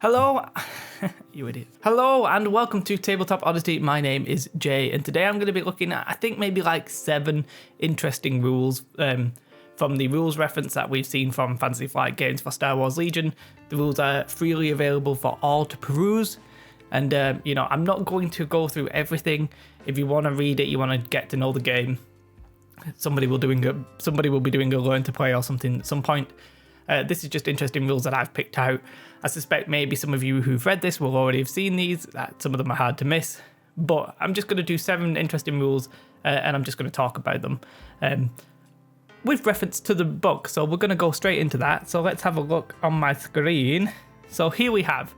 Hello, you idiot. Hello and welcome to Tabletop Oddity. My name is Jay and today I'm going to be looking at, I think maybe like 7 interesting rules from the rules reference that we've seen from Fantasy Flight Games for Star Wars Legion. The rules are freely available for all to peruse. And, I'm not going to go through everything. If you want to read it, you want to get to know the game, somebody will be doing a learn to play or something at some point. This is just interesting rules that I've picked out. I suspect maybe some of you who've read this will already have seen these. Some of them are hard to miss. But I'm just going to do 7 interesting rules and I'm just going to talk about them with reference to the book. So we're going to go straight into that. So let's have a look on my screen. So here we have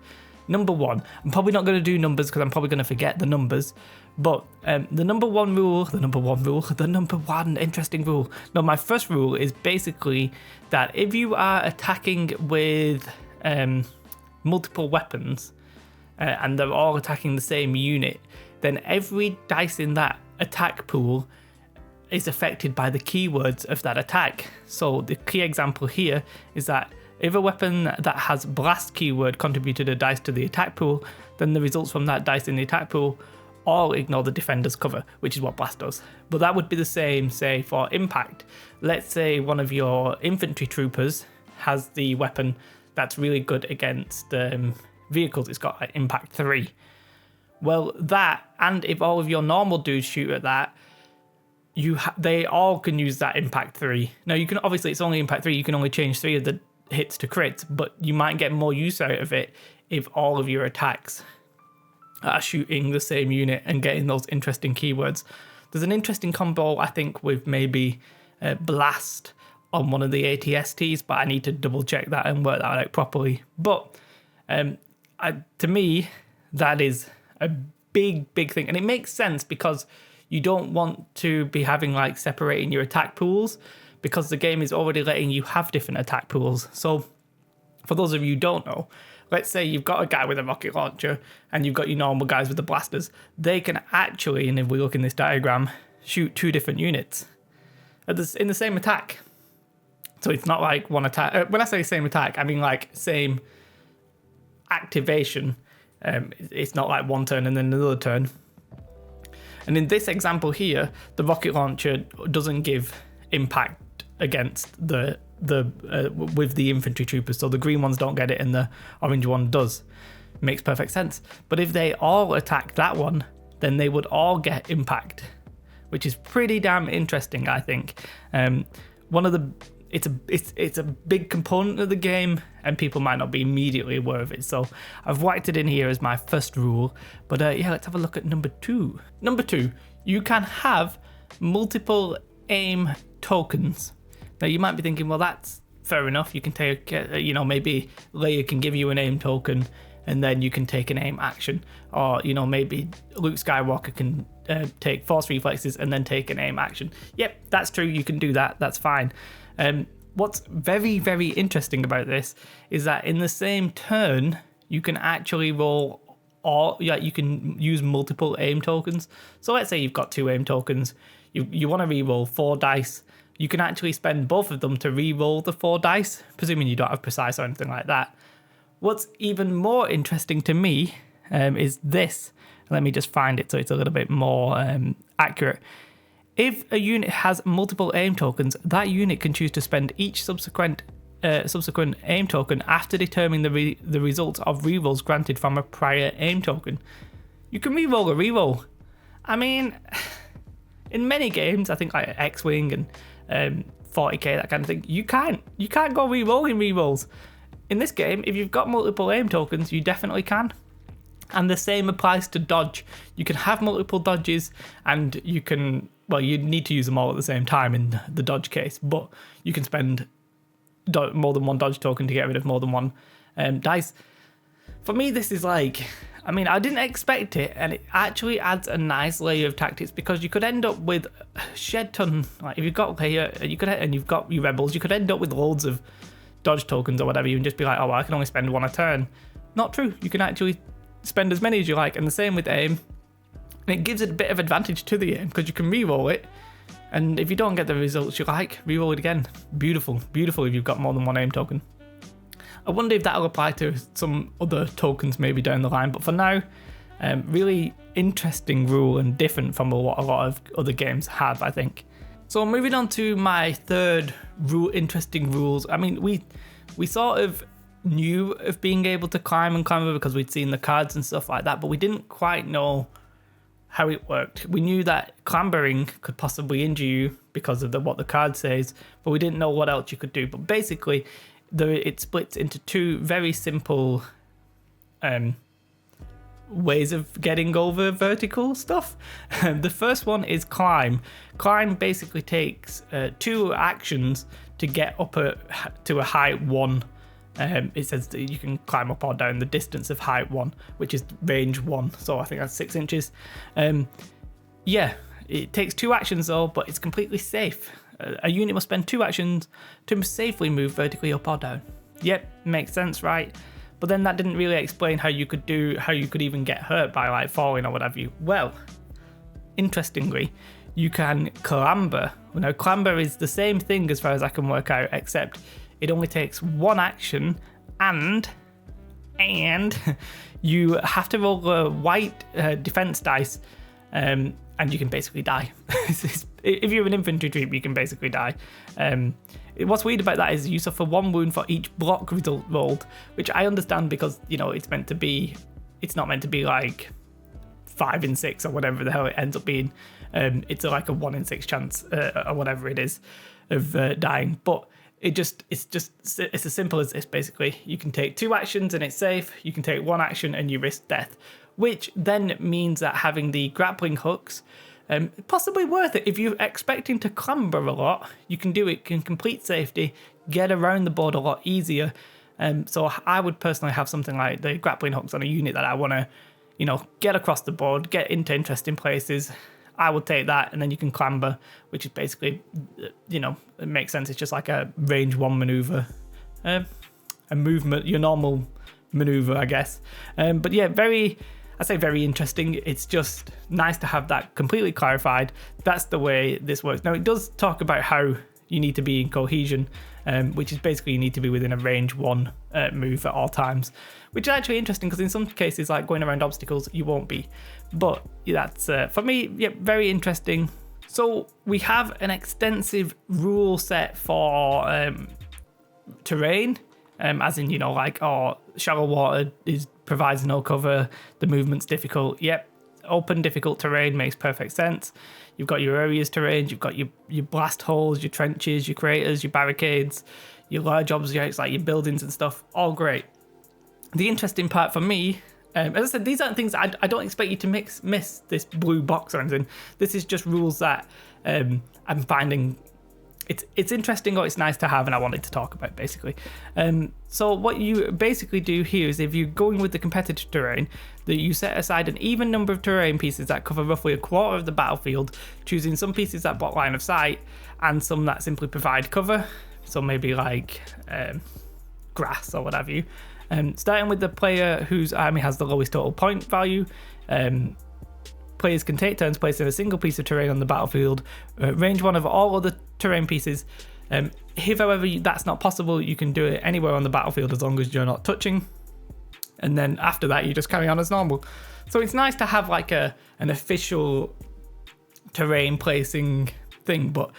number 1. I'm probably not going to do numbers because I'm probably going to forget the numbers. But the number one interesting rule. No, my first rule is basically that if you are attacking with multiple weapons and they're all attacking the same unit, then every dice in that attack pool is affected by the keywords of that attack. So the key example here is that if a weapon that has blast keyword contributed a dice to the attack pool, then the results from that dice in the attack pool all ignore the defender's cover, which is what blast does. But that would be the same, say, for impact. Let's say one of your infantry troopers has the weapon that's really good against vehicles. It's got impact 3. Well, that, and if all of your normal dudes shoot at that, they all can use that impact 3. Now, you can obviously, it's only impact 3. You can only change 3 of the hits to crits, but you might get more use out of it if all of your attacks are shooting the same unit and getting those interesting keywords. There's an interesting combo, I think, with maybe blast on one of the ATSTs, but I need to double check that and work that out properly. But to me, that is a big thing. And it makes sense because you don't want to be having like separating your attack pools because the game is already letting you have different attack pools. So for those of you who don't know, let's say you've got a guy with a rocket launcher and you've got your normal guys with the blasters. They can actually, and if we look in this diagram, shoot 2 different units in the same attack. So it's not like one attack. When I say same attack, I mean like same activation. It's not like one turn and then another turn. And in this example here, the rocket launcher doesn't give impact against with the infantry troopers, so the green ones don't get it and the orange one does. Makes perfect sense. But if they all attack that one, then they would all get impact, which is pretty damn interesting, I think. It's a big component of the game and people might not be immediately aware of it, so I've whacked it in here as my first rule. But let's have a look at number 2. Number 2, you can have multiple aim tokens. Now you might be thinking, well, that's fair enough. You can take, maybe Leia can give you an aim token and then you can take an aim action. Or, maybe Luke Skywalker can take force reflexes and then take an aim action. Yep, that's true. You can do that. That's fine. What's very, very interesting about this is that in the same turn, you can actually roll you can use multiple aim tokens. So let's say you've got 2 aim tokens. You want to re-roll 4 dice. You can actually spend both of them to re-roll the 4 dice, presuming you don't have precise or anything like that. What's even more interesting to me is this. Let me just find it so it's a little bit more accurate. If a unit has multiple aim tokens, that unit can choose to spend each subsequent aim token after determining the results of re-rolls granted from a prior aim token. You can re-roll a re-roll. I mean, in many games, I think like X-Wing and 40k, that kind of thing, you can't go re-rolling re-rolls. In this game, if you've got multiple aim tokens, you definitely can. And the same applies to dodge. You can have multiple dodges and you need to use them all at the same time in the dodge case, but you can spend more than 1 dodge token to get rid of more than 1 dice. For me, this is like, I didn't expect it, and it actually adds a nice layer of tactics because you could end up with a shed ton. Like if you've got Leia, and you've got your rebels, you could end up with loads of dodge tokens or whatever. You can just be like, oh, well, I can only spend 1 a turn. Not true. You can actually spend as many as you like, and the same with aim. And it gives it a bit of advantage to the aim because you can re-roll it, and if you don't get the results you like, re-roll it again. Beautiful if you've got more than 1 aim token. I wonder if that'll apply to some other tokens maybe down the line, but for now, really interesting rule and different from what a lot of other games have, I think. So moving on to my third interesting rules. I mean, we sort of knew of being able to climb over because we'd seen the cards and stuff like that, but we didn't quite know how it worked. We knew that clambering could possibly injure you because of what the card says, but we didn't know what else you could do. But basically, it splits into two very simple ways of getting over vertical stuff. The first one is climb. Climb basically takes 2 actions to get up to a height 1. It says that you can climb up or down the distance of height 1, which is range 1, so I think that's 6 inches. Yeah, it takes 2 actions though, but it's completely safe. A unit must spend 2 actions to safely move vertically up or down. Yep, makes sense, right? But then that didn't really explain how you could even get hurt by like falling or what have you. Well, interestingly, you can clamber. Now, clamber is the same thing as far as I can work out, except it only takes 1 action, and you have to roll a white defense dice, and you can basically die. If you're an infantry troop, you can basically die. What's weird about that is you suffer 1 wound for each block result rolled, which I understand because, you know, it's not meant to be like 5 in 6 or whatever the hell it ends up being. It's like a 1 in 6 chance or whatever it is of dying. But it's as simple as this. Basically, you can take 2 actions and it's safe. You can take 1 action and you risk death, which then means that having the grappling hooks possibly worth it. If you're expecting to clamber a lot, you can do it in complete safety, get around the board a lot easier. So I would personally have something like the grappling hooks on a unit that I want to, you know, get across the board, get into interesting places. I would take that, and then you can clamber, which is basically, you know, it makes sense. It's just like a range 1 maneuver, a movement, your normal maneuver, I guess. But yeah, very interesting. It's just nice to have that completely clarified. That's the way this works. Now, it does talk about how you need to be in cohesion, which is basically you need to be within a range 1 move at all times, which is actually interesting because in some cases, like going around obstacles, you won't be. But that's, for me, yeah, very interesting. So we have an extensive rule set for terrain, as in, you know, like, shallow water provides no cover, the movement's difficult. Yep, open difficult terrain makes perfect sense. You've got your areas terrain, you've got your blast holes, your trenches, your craters, your barricades, your large objects like your buildings and stuff, all great. The interesting part for me, as I said, these aren't things I don't expect you to miss this blue box or anything. This is just rules that I'm finding it's interesting or it's nice to have, and I wanted to talk about basically. So what you basically do here is if you're going with the competitive terrain, that you set aside an even number of terrain pieces that cover roughly a quarter of the battlefield, choosing some pieces that block line of sight and some that simply provide cover. So maybe like grass or what have you. Starting with the player whose army has the lowest total point value. Players can take turns placing a single piece of terrain on the battlefield, range 1 of all other terrain pieces. If, however, that's not possible, you can do it anywhere on the battlefield as long as you're not touching. And then after that, you just carry on as normal. So it's nice to have like an official terrain placing thing, but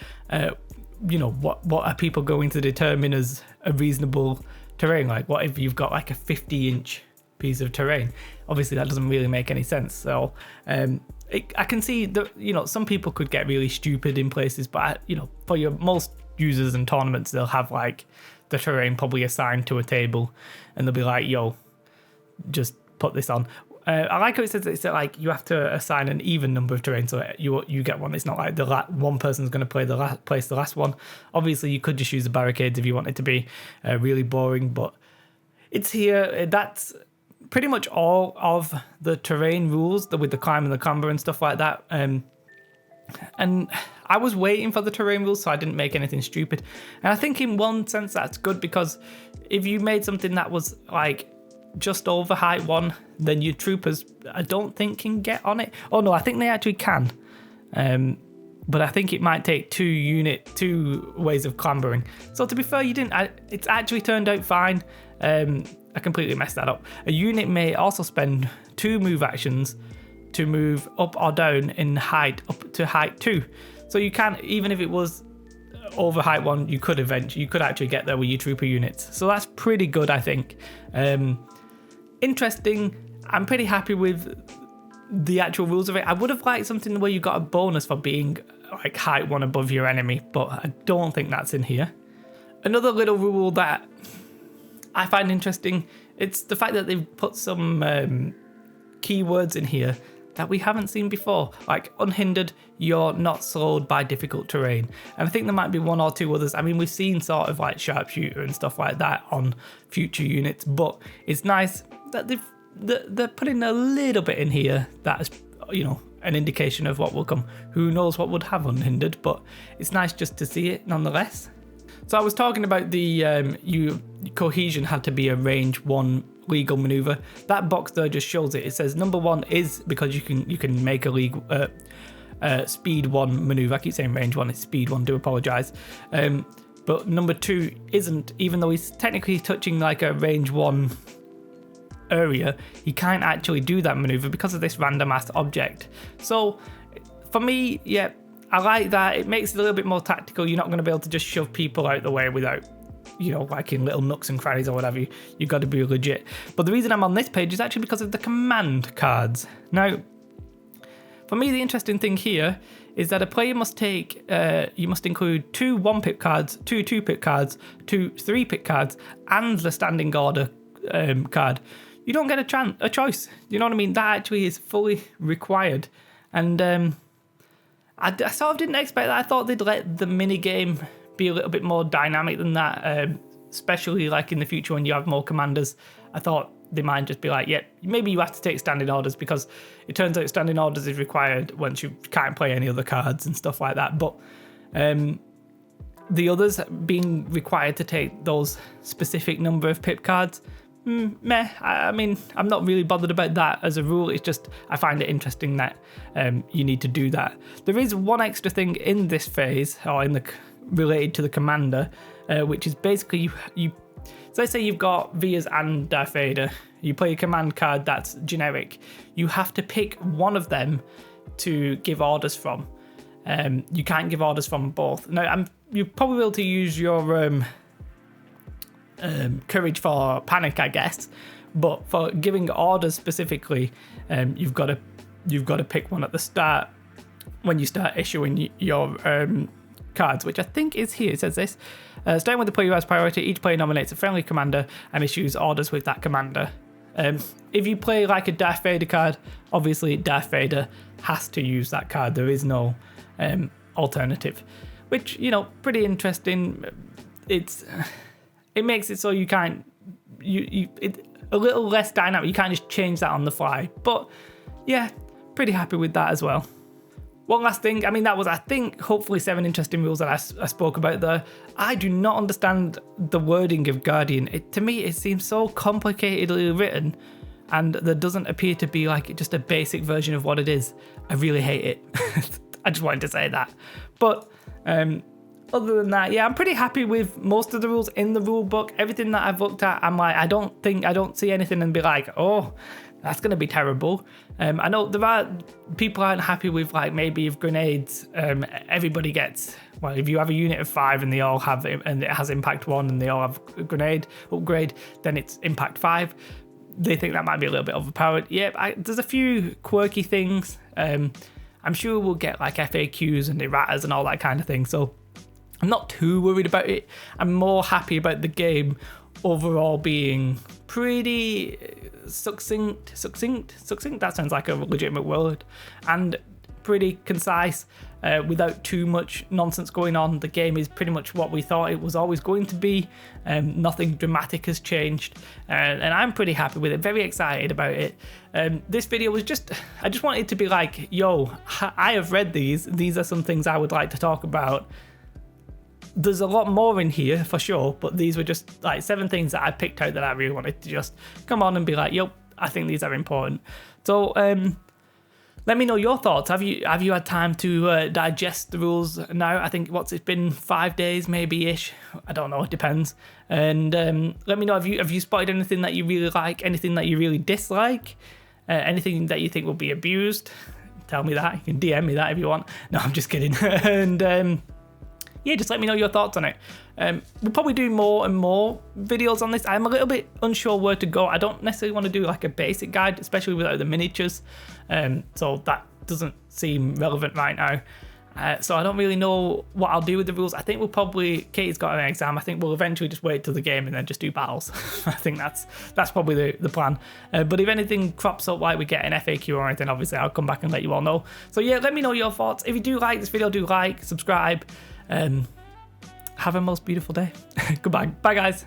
you know, what are people going to determine as a reasonable terrain? Like, what if you've got like a 50-inch piece of terrain? Obviously that doesn't really make any sense. So I can see that, you know, some people could get really stupid in places, but you know, for your most users and tournaments, they'll have like the terrain probably assigned to a table, and they'll be like, yo, just put this on. I like how it says it's like you have to assign an even number of terrain, so you get one. It's not like one person's going to place the last one. Obviously, you could just use the barricades if you want it to be really boring, but it's here. That's pretty much all of the terrain rules, with the climb and the clamber and stuff like that. And I was waiting for the terrain rules, so I didn't make anything stupid. And I think in one sense that's good, because if you made something that was like just over height 1, then your troopers, I don't think, can get on it. Oh no, I think they actually can. But I think it might take 2 ways of clambering. So to be fair, you didn't. It's actually turned out fine. I completely messed that up. A unit may also spend 2 move actions to move up or down in height up to height 2. So you can, even if it was over height 1, you could actually get there with your trooper units. So that's pretty good, I think. Interesting. I'm pretty happy with the actual rules of it. I would have liked something where you got a bonus for being like height 1 above your enemy, but I don't think that's in here. Another little rule that I find interesting, it's the fact that they've put some keywords in here that we haven't seen before, like unhindered, you're not slowed by difficult terrain. And I think there might be 1 or 2 others. I mean, we've seen sort of like sharpshooter and stuff like that on future units, but it's nice that they're putting a little bit in here that's, you know, an indication of what will come. Who knows what would have unhindered, but it's nice just to see it nonetheless. So I was talking about the cohesion had to be a range 1 legal maneuver. That box there just shows it. It says number 1 is because you can make a legal speed 1 maneuver. I keep saying range 1, it's speed 1. Do apologise. But number 2 isn't, even though he's technically touching like a range 1 area, he can't actually do that maneuver because of this random ass object. So for me, yeah, I like that. It makes it a little bit more tactical. You're not going to be able to just shove people out the way without, you know, like in little nooks and crannies or whatever. You've got to be legit. But the reason I'm on this page is actually because of the command cards. Now, for me, the interesting thing here is that a player must take, you must include 2 1-pip cards, 2 2-pip cards, 2 3-pip cards, and the standing order card. You don't get a choice. You know what I mean? That actually is fully required. And I sort of didn't expect that. I thought they'd let the mini game be a little bit more dynamic than that, especially like in the future when you have more commanders. I thought they might just be like, yeah, maybe you have to take standing orders, because it turns out standing orders is required once you can't play any other cards and stuff like that. But the others being required to take those specific number of pip cards, meh. I mean, I'm not really bothered about that as a rule. It's just I find it interesting that you need to do that. There is one extra thing in this phase, or in the related to the commander, which is basically you. So let's say you've got Vias and Darth Vader. You play a command card that's generic. You have to pick one of them to give orders from. You can't give orders from both. Now, you're probably able to use your courage for panic, I guess, but for giving orders specifically, you've got to pick one at the start when you start issuing your cards, which I think is here. It says this: starting with the player who has priority, each player nominates a friendly commander and issues orders with that commander. If you play like a Darth Vader card, obviously Darth Vader has to use that card. There is no alternative, which, you know, pretty interesting. It makes it so you can't, it's a little less dynamic. You can't just change that on the fly. But yeah, pretty happy with that as well. One last thing, I mean, that was, I think, hopefully 7 interesting rules that I spoke about there. I do not understand the wording of Guardian. To me, it seems so complicatedly written, and there doesn't appear to be like just a basic version of what it is. I really hate it. I just wanted to say that. But other than that, yeah, I'm pretty happy with most of the rules in the rule book. Everything that I've looked at, I'm like, I don't see anything and be like, oh, that's going to be terrible. I know there are people aren't happy with, like, maybe if grenades, everybody gets, well, if you have a unit of 5 and they all have it and it has impact 1 and they all have a grenade upgrade, then it's impact 5. They think that might be a little bit overpowered. Yeah, there's a few quirky things. I'm sure we'll get like FAQs and erratas and all that kind of thing. So I'm not too worried about it. I'm more happy about the game overall being pretty succinct. That sounds like a legitimate word. And pretty concise, without too much nonsense going on. The game is pretty much what we thought it was always going to be. Nothing dramatic has changed, and I'm pretty happy with it. Very excited about it. This video was I just wanted to be like, yo, I have read these. These are some things I would like to talk about. There's a lot more in here for sure, but these were just like 7 things that I picked out that I really wanted to just come on and be like, yo, I think these are important. So Let me know your thoughts. Have you had time to digest the rules now? I think it's been 5 days maybe ish. I don't know, it depends. And let me know, have you spotted anything that you really like, anything that you really dislike, anything that you think will be abused? Tell me that. You can DM me that if you want. No, I'm just kidding. And yeah, just let me know your thoughts on it. We'll probably do more and more videos on this. I'm a little bit unsure where to go. I don't necessarily want to do like a basic guide, especially without the miniatures. So that doesn't seem relevant right now. So I don't really know what I'll do with the rules. I think Katie's got an exam. I think we'll eventually just wait till the game and then just do battles. I think that's probably the plan. But if anything crops up, like we get an FAQ or anything, obviously I'll come back and let you all know. So yeah, let me know your thoughts. If you do like this video, do like, subscribe. Have a most beautiful day. Goodbye. Bye, guys.